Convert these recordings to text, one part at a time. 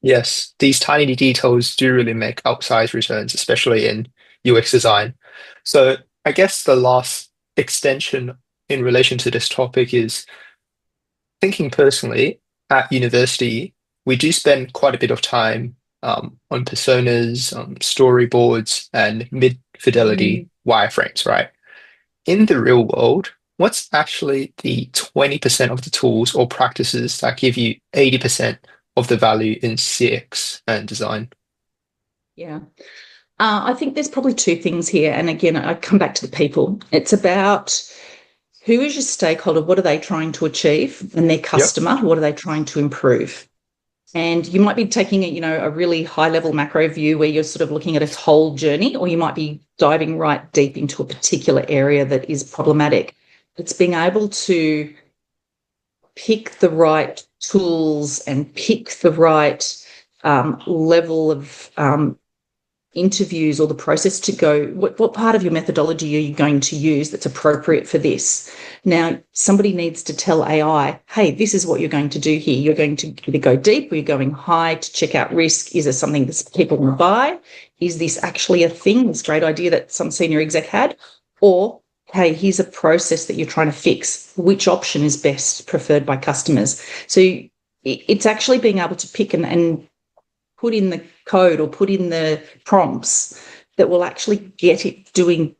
Yes, these tiny details do really make outsized returns, especially in UX design. So I guess the last extension in relation to this topic is thinking personally at university, we do spend quite a bit of time on personas, storyboards, and mid-fidelity Mm. wireframes, right? In the real world, what's actually the 20% of the tools or practices that give you 80% of the value in CX and design? Yeah. I think there's probably two things here. And again, I come back to the people. It's about who is your stakeholder? What are they trying to achieve? And their Yep. customer, what are they trying to improve? And you might be taking it, a really high level macro view where you're sort of looking at a whole journey, or you might be diving right deep into a particular area that is problematic. It's being able to pick the right tools and pick the right level of interviews or the process to go, what part of your methodology are you going to use that's appropriate for this? Now, somebody needs to tell AI, hey, this is what you're going to do here. You're going to either go deep or you're going high to check out risk. Is there something that people will buy? Is this actually a thing, this great idea that some senior exec had? Or, hey, here's a process that you're trying to fix. Which option is best preferred by customers? So it's actually being able to pick and put in the code or put in the prompts that will actually get it doing,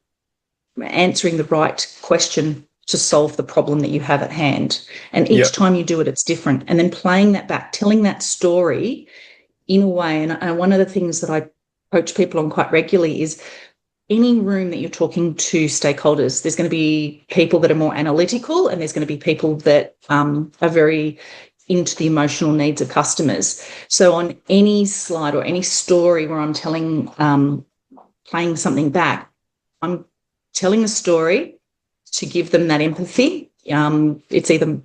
answering the right question to solve the problem that you have at hand. And each Yep. time you do it, it's different. And then playing that back, telling that story in a way. And one of the things that I coach people on quite regularly is any room that you're talking to stakeholders, there's going to be people that are more analytical and there's going to be people that are very into the emotional needs of customers. So on any slide or any story where I'm playing something back, I'm telling a story to give them that empathy. It's either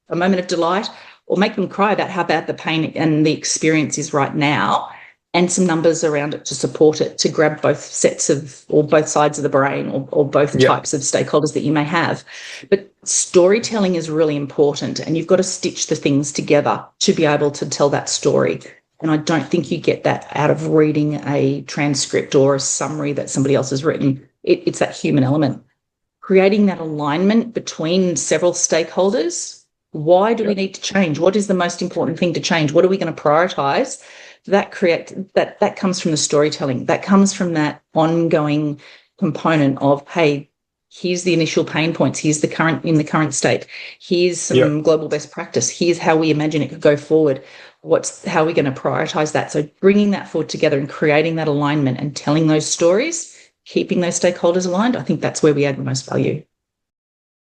a moment of delight or make them cry about how bad the pain and the experience is right now, and some numbers around it to support it, to grab both sets of or both sides of the brain or both Yep. types of stakeholders that you may have. But storytelling is really important, and you've got to stitch the things together to be able to tell that story. And I don't think you get that out of reading a transcript or a summary that somebody else has written. It's that human element. Creating that alignment between several stakeholders. Why do we Yep. need to change? What is the most important thing to change? What are we going to prioritize? That comes from the storytelling. That comes from that ongoing component of, hey, here's the initial pain points. Here's the current in the current state. Here's Yep. some global best practice. Here's how we imagine it could go forward. How are we going to prioritize that? So bringing that forward together and creating that alignment and telling those stories, keeping those stakeholders aligned, I think that's where we add the most value.